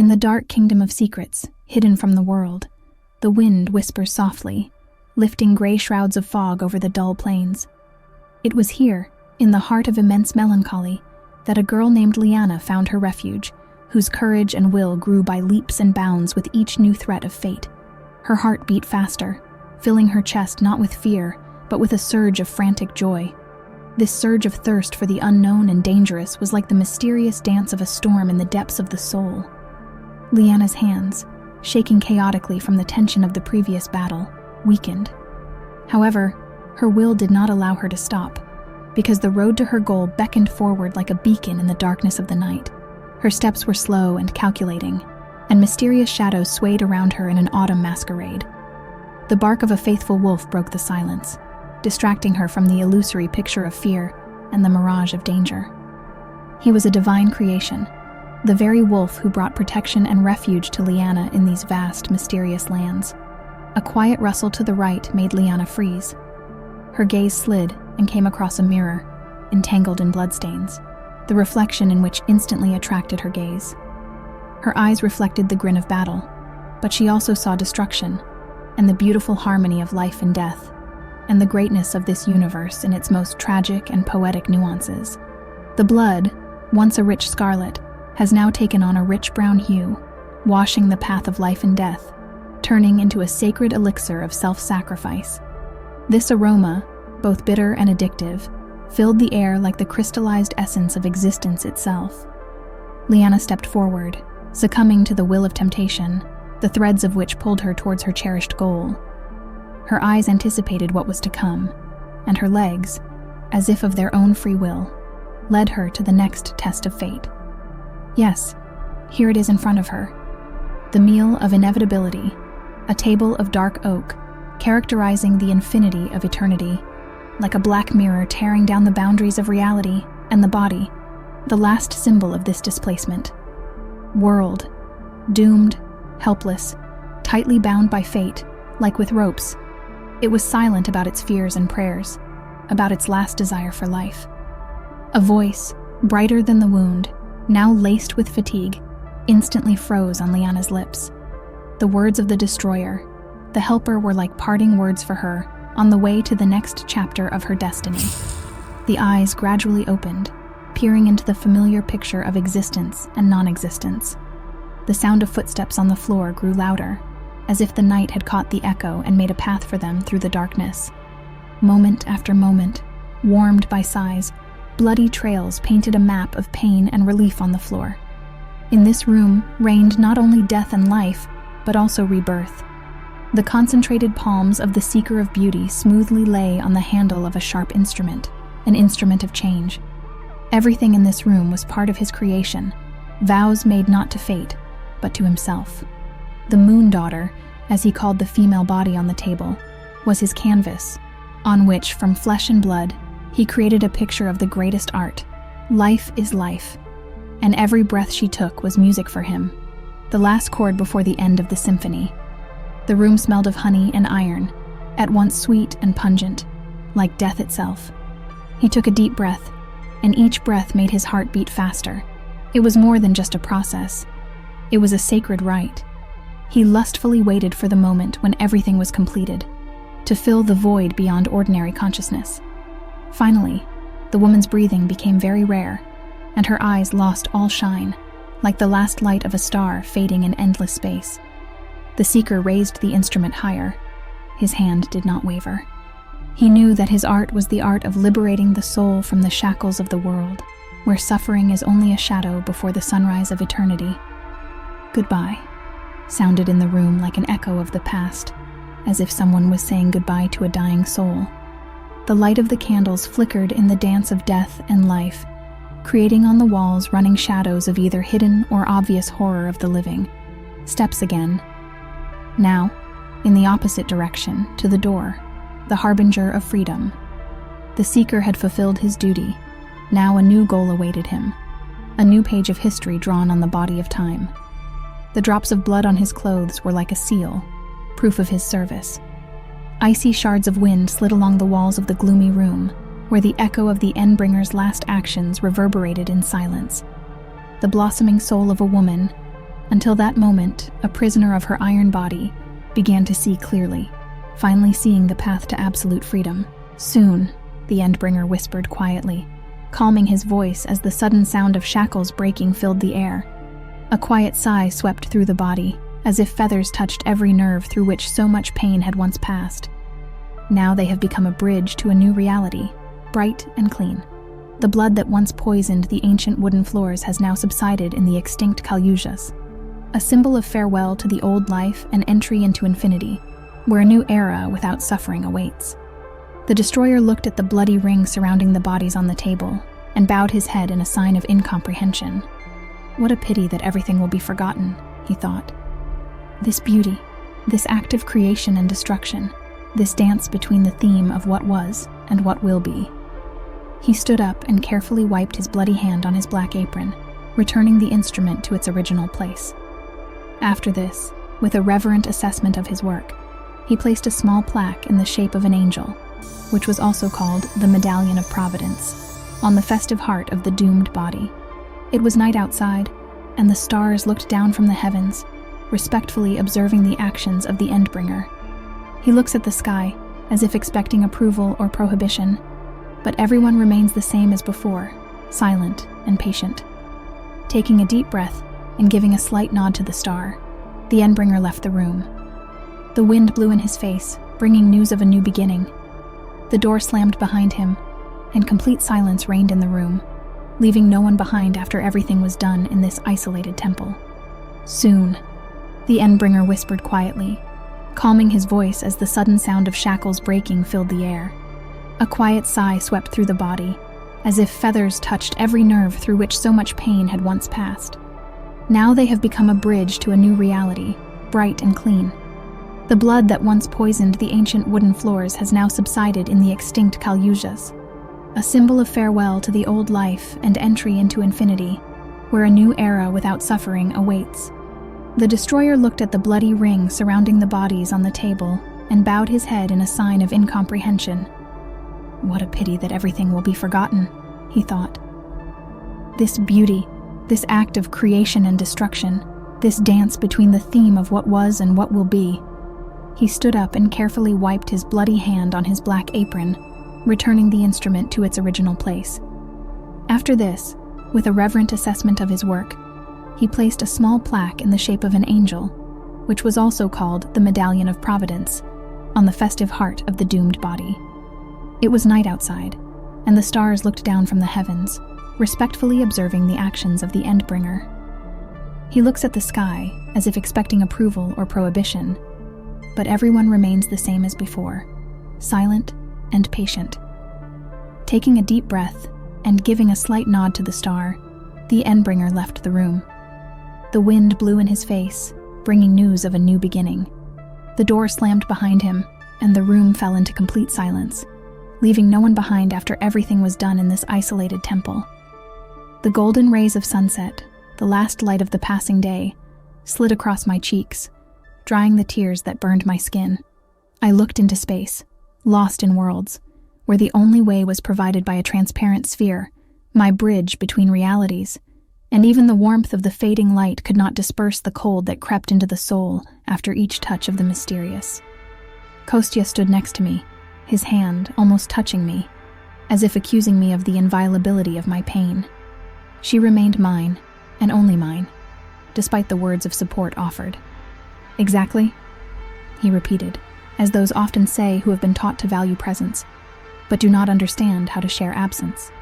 In the dark kingdom of secrets, hidden from the world, the wind whispers softly, lifting gray shrouds of fog over the dull plains. It was here, in the heart of immense melancholy, that a girl named Lianna found her refuge, whose courage and will grew by leaps and bounds with each new threat of fate. Her heart beat faster, filling her chest not with fear, but with a surge of frantic joy. This surge of thirst for the unknown and dangerous was like the mysterious dance of a storm in the depths of the soul. Lianna's hands, shaking chaotically from the tension of the previous battle, weakened. However, her will did not allow her to stop, because the road to her goal beckoned forward like a beacon in the darkness of the night. Her steps were slow and calculating, and mysterious shadows swayed around her in an autumn masquerade. The bark of a faithful wolf broke the silence, distracting her from the illusory picture of fear and the mirage of danger. He was a divine creation, the very wolf who brought protection and refuge to Lianna in these vast, mysterious lands. A quiet rustle to the right made Lianna freeze. Her gaze slid and came across a mirror, entangled in bloodstains, the reflection in which instantly attracted her gaze. Her eyes reflected the grin of battle, but she also saw destruction, and the beautiful harmony of life and death, and the greatness of this universe in its most tragic and poetic nuances. The blood, once a rich scarlet, has now taken on a rich brown hue, washing the path of life and death, turning into a sacred elixir of self-sacrifice. This aroma, both bitter and addictive, filled the air like the crystallized essence of existence itself. Lianna stepped forward, succumbing to the will of temptation, the threads of which pulled her towards her cherished goal. Her eyes anticipated what was to come, and her legs, as if of their own free will, led her to the next test of fate. Yes, here it is in front of her. The meal of inevitability, a table of dark oak, characterizing the infinity of eternity, like a black mirror tearing down the boundaries of reality and the body, the last symbol of this displacement. World, doomed, helpless, tightly bound by fate, like with ropes. It was silent about its fears and prayers, about its last desire for life. A voice, brighter than the wound, now laced with fatigue, instantly froze on Lianna's lips. The words of the destroyer, the helper, were like parting words for her on the way to the next chapter of her destiny. The eyes gradually opened, peering into the familiar picture of existence and non-existence. The sound of footsteps on the floor grew louder, as if the night had caught the echo and made a path for them through the darkness. Moment after moment, warmed by sighs, bloody trails painted a map of pain and relief on the floor. In this room reigned not only death and life, but also rebirth. The concentrated palms of the seeker of beauty smoothly lay on the handle of a sharp instrument, an instrument of change. Everything in this room was part of his creation, vows made not to fate, but to himself. The moon daughter, as he called the female body on the table, was his canvas, on which, from flesh and blood, he created a picture of the greatest art. Life is life, and every breath she took was music for him, the last chord before the end of the symphony. The room smelled of honey and iron, at once sweet and pungent, like death itself. He took a deep breath, and each breath made his heart beat faster. It was more than just a process. It was a sacred rite. He lustfully waited for the moment when everything was completed, to fill the void beyond ordinary consciousness. Finally, the woman's breathing became very rare, and her eyes lost all shine, like the last light of a star fading in endless space. The seeker raised the instrument higher. His hand did not waver. He knew that his art was the art of liberating the soul from the shackles of the world, where suffering is only a shadow before the sunrise of eternity. Goodbye, sounded in the room like an echo of the past, as if someone was saying goodbye to a dying soul. The light of the candles flickered in the dance of death and life, creating on the walls running shadows of either hidden or obvious horror of the living. Steps again. Now, in the opposite direction, to the door, the harbinger of freedom. The seeker had fulfilled his duty. Now a new goal awaited him, a new page of history drawn on the body of time. The drops of blood on his clothes were like a seal, proof of his service. Icy shards of wind slid along the walls of the gloomy room, where the echo of the Endbringer's last actions reverberated in silence. The blossoming soul of a woman, Until that moment, a prisoner of her iron body began to see clearly, finally seeing the path to absolute freedom. Soon, the Endbringer whispered quietly, calming his voice as the sudden sound of shackles breaking filled the air. A quiet sigh swept through the body, as if feathers touched every nerve through which so much pain had once passed. Now they have become a bridge to a new reality, bright and clean. The blood that once poisoned the ancient wooden floors has now subsided in the extinct Kalyujas, a symbol of farewell to the old life and entry into infinity, where a new era without suffering awaits. The destroyer looked at the bloody ring surrounding the bodies on the table and bowed his head in a sign of incomprehension. What a pity that everything will be forgotten, he thought. This beauty, this act of creation and destruction, this dance between the theme of what was and what will be. He stood up and carefully wiped his bloody hand on his black apron, returning the instrument to its original place. After this, with a reverent assessment of his work, he placed a small plaque in the shape of an angel, which was also called the Medallion of Providence, on the festive heart of the doomed body. It was night outside, and the stars looked down from the heavens, respectfully observing the actions of the Endbringer. He looks at the sky, as if expecting approval or prohibition, but everyone remains the same as before, silent and patient. Taking a deep breath and giving a slight nod to the star, the Endbringer left the room. The wind blew in his face, bringing news of a new beginning. The door slammed behind him, and complete silence reigned in the room, leaving no one behind after everything was done in this isolated temple. Soon, the Endbringer whispered quietly, calming his voice as the sudden sound of shackles breaking filled the air. A quiet sigh swept through the body, as if feathers touched every nerve through which so much pain had once passed. Now they have become a bridge to a new reality, bright and clean. The blood that once poisoned the ancient wooden floors has now subsided in the extinct Kalyujas, a symbol of farewell to the old life and entry into infinity, where a new era without suffering awaits. The destroyer looked at the bloody ring surrounding the bodies on the table and bowed his head in a sign of incomprehension. What a pity that everything will be forgotten, he thought. This beauty, this act of creation and destruction, this dance between the theme of what was and what will be. He stood up and carefully wiped his bloody hand on his black apron, returning the instrument to its original place. After this, with a reverent assessment of his work, he placed a small plaque in the shape of an angel, which was also called the Medallion of Providence, on the festive heart of the doomed body. It was night outside, and the stars looked down from the heavens, respectfully observing the actions of the Endbringer. He looks at the sky as if expecting approval or prohibition, but everyone remains the same as before, silent and patient. Taking a deep breath and giving a slight nod to the star, the Endbringer left the room. The wind blew in his face, bringing news of a new beginning. The door slammed behind him, and the room fell into complete silence, leaving no one behind after everything was done in this isolated temple. The golden rays of sunset, the last light of the passing day, slid across my cheeks, drying the tears that burned my skin. I looked into space, lost in worlds, where the only way was provided by a transparent sphere, my bridge between realities, and even the warmth of the fading light could not disperse the cold that crept into the soul after each touch of the mysterious. Kostya stood next to me, his hand almost touching me, as if accusing me of the inviolability of my pain. She remained mine, and only mine, despite the words of support offered. Exactly, he repeated, as those often say who have been taught to value presence, but do not understand how to share absence.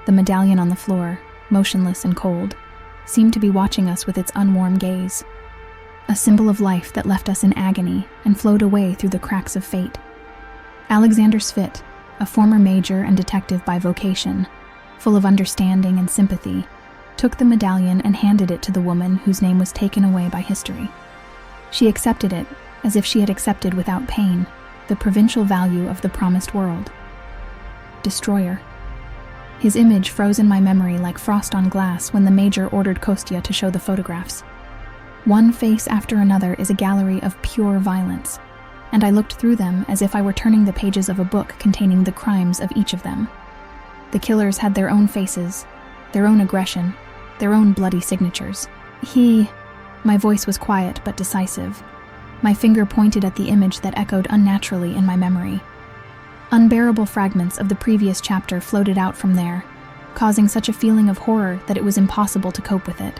The medallion on the floor, motionless and cold, seemed to be watching us with its unwarm gaze, a symbol of life that left us in agony and flowed away through the cracks of fate. Alexander Svit, a former major and detective by vocation, full of understanding and sympathy, took the medallion and handed it to the woman whose name was taken away by history. She accepted it as if she had accepted without pain the provincial value of the promised world. Destroyer. His image froze in my memory like frost on glass when the major ordered Kostya to show the photographs. One face after another is a gallery of pure violence, and I looked through them as if I were turning the pages of a book containing the crimes of each of them. The killers had their own faces, their own aggression, their own bloody signatures. He My voice was quiet but decisive. My finger pointed at the image that echoed unnaturally in my memory. Unbearable fragments of the previous chapter floated out from there, causing such a feeling of horror that it was impossible to cope with it.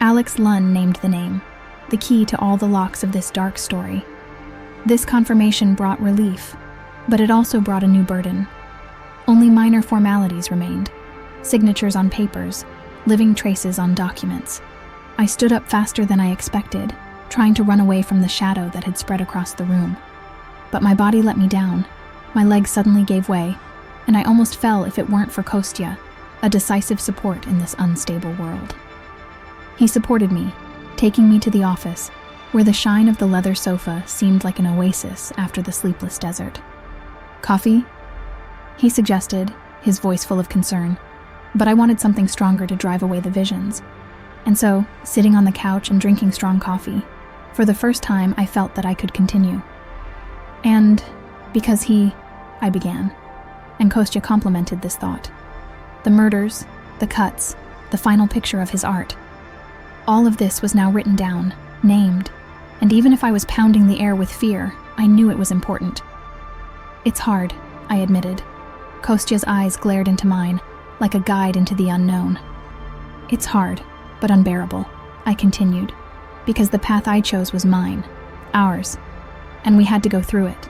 Alex Lunn named the name, the key to all the locks of this dark story. This confirmation brought relief, but it also brought a new burden. Only minor formalities remained: signatures on papers, living traces on documents. I stood up faster than I expected, trying to run away from the shadow that had spread across the room. But my body let me down. My legs suddenly gave way, and I almost fell if it weren't for Kostya, a decisive support in this unstable world. He supported me, taking me to the office, where the shine of the leather sofa seemed like an oasis after the sleepless desert. "Coffee?" he suggested, his voice full of concern, but I wanted something stronger to drive away the visions. And so, sitting on the couch and drinking strong coffee, for the first time I felt that I could continue. "And because I began, and Kostya complimented this thought. The murders, the cuts, the final picture of his art. All of this was now written down, named, and even if I was pounding the air with fear, I knew it was important. "It's hard," I admitted. Kostya's eyes glared into mine, like a guide into the unknown. "It's hard, but unbearable," I continued, "because the path I chose was mine, ours, and we had to go through it."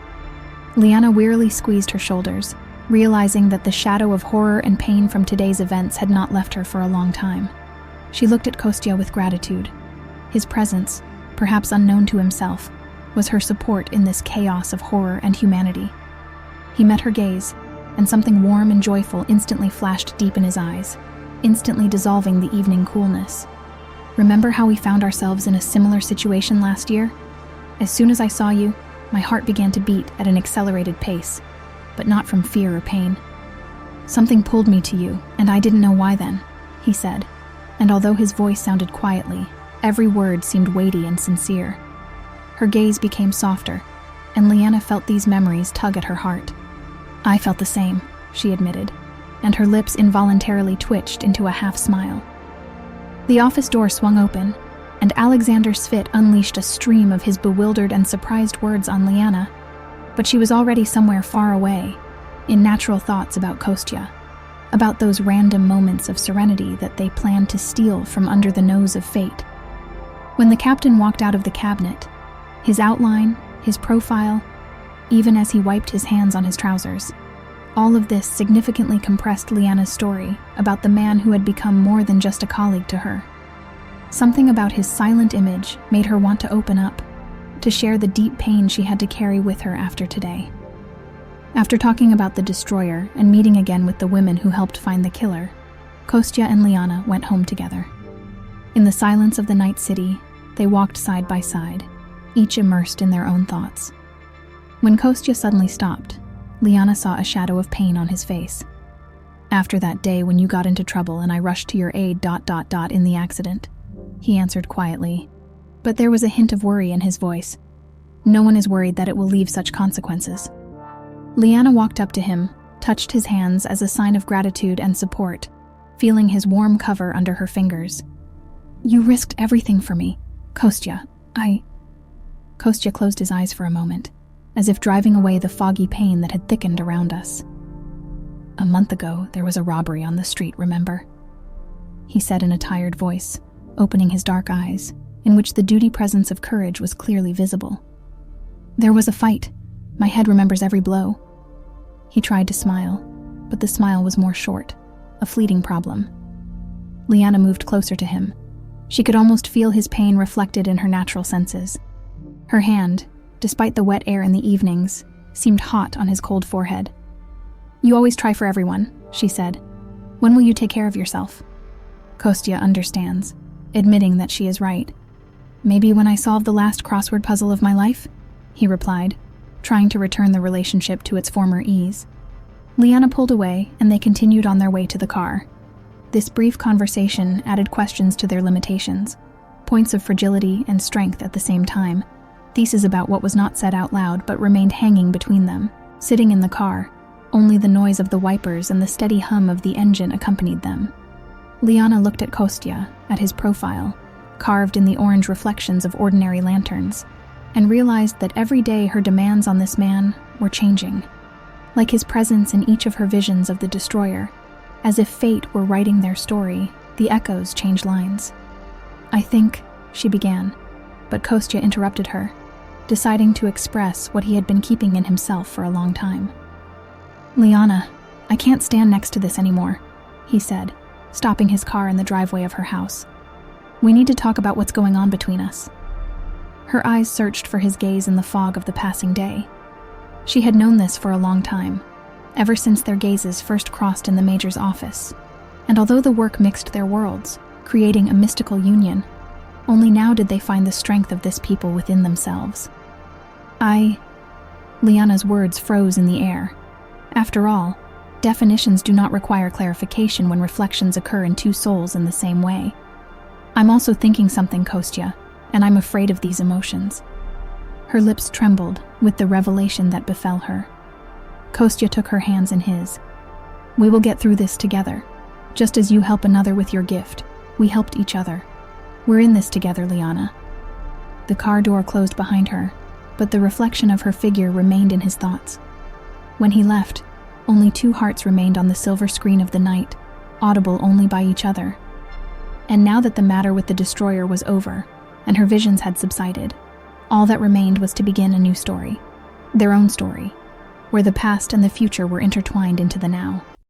Lianna wearily squeezed her shoulders, realizing that the shadow of horror and pain from today's events had not left her for a long time. She looked at Kostya with gratitude. His presence, perhaps unknown to himself, was her support in this chaos of horror and humanity. He met her gaze, and something warm and joyful instantly flashed deep in his eyes, instantly dissolving the evening coolness. "Remember how we found ourselves in a similar situation last year? As soon as I saw you, my heart began to beat at an accelerated pace, but not from fear or pain. Something pulled me to you, and I didn't know why then," he said, and although his voice sounded quietly, every word seemed weighty and sincere. Her gaze became softer, and Lianna felt these memories tug at her heart. "I felt the same," she admitted, and her lips involuntarily twitched into a half-smile. The office door swung open, and Alexander Svit unleashed a stream of his bewildered and surprised words on Lianna, but she was already somewhere far away, in natural thoughts about Kostya, about those random moments of serenity that they planned to steal from under the nose of fate. When the captain walked out of the cabinet, his outline, his profile, even as he wiped his hands on his trousers, all of this significantly compressed Lianna's story about the man who had become more than just a colleague to her. Something about his silent image made her want to open up, to share the deep pain she had to carry with her after today. After talking about the destroyer and meeting again with the women who helped find the killer, Kostya and Lianna went home together. In the silence of the night city, they walked side by side, each immersed in their own thoughts. When Kostya suddenly stopped, Lianna saw a shadow of pain on his face. "After that day when you got into trouble and I rushed to your aid ... in the accident," he answered quietly, but there was a hint of worry in his voice. "No one is worried that it will leave such consequences." Lianna walked up to him, touched his hands as a sign of gratitude and support, feeling his warm cover under her fingers. "You risked everything for me, Kostya. Kostya closed his eyes for a moment, as if driving away the foggy pain that had thickened around us. "A month ago, there was a robbery on the street, remember?" he said in a tired voice, opening his dark eyes, in which the duty presence of courage was clearly visible. "There was a fight. My head remembers every blow." He tried to smile, but the smile was more short, a fleeting problem. Lianna moved closer to him. She could almost feel his pain reflected in her natural senses. Her hand, despite the wet air in the evenings, seemed hot on his cold forehead. "You always try for everyone," she said. "When will you take care of yourself?" Kostya understands, admitting that she is right. "Maybe when I solve the last crossword puzzle of my life," he replied, trying to return the relationship to its former ease. Lianna pulled away, and they continued on their way to the car. This brief conversation added questions to their limitations, points of fragility and strength at the same time, theses about what was not said out loud but remained hanging between them. Sitting in the car, only the noise of the wipers and the steady hum of the engine accompanied them. Lianna looked at Kostya, at his profile, carved in the orange reflections of ordinary lanterns, and realized that every day her demands on this man were changing. Like his presence in each of her visions of the destroyer, as if fate were writing their story, the echoes changed lines. "I think," she began, but Kostya interrupted her, deciding to express what he had been keeping in himself for a long time. "Lianna, I can't stand next to this anymore," he said, stopping his car in the driveway of her house. "We need to talk about what's going on between us." Her eyes searched for his gaze in the fog of the passing day. She had known this for a long time, ever since their gazes first crossed in the Major's office, and although the work mixed their worlds, creating a mystical union, only now did they find the strength of this people within themselves. Lianna's words froze in the air. After all, definitions do not require clarification when reflections occur in two souls in the same way. "I'm also thinking something, Kostya, and I'm afraid of these emotions." Her lips trembled with the revelation that befell her. Kostya took her hands in his. "We will get through this together. Just as you help another with your gift, we helped each other. We're in this together, Lianna." The car door closed behind her, but the reflection of her figure remained in his thoughts. When he left, only two hearts remained on the silver screen of the night, audible only by each other. And now that the matter with the destroyer was over, and her visions had subsided, all that remained was to begin a new story, their own story, where the past and the future were intertwined into the now.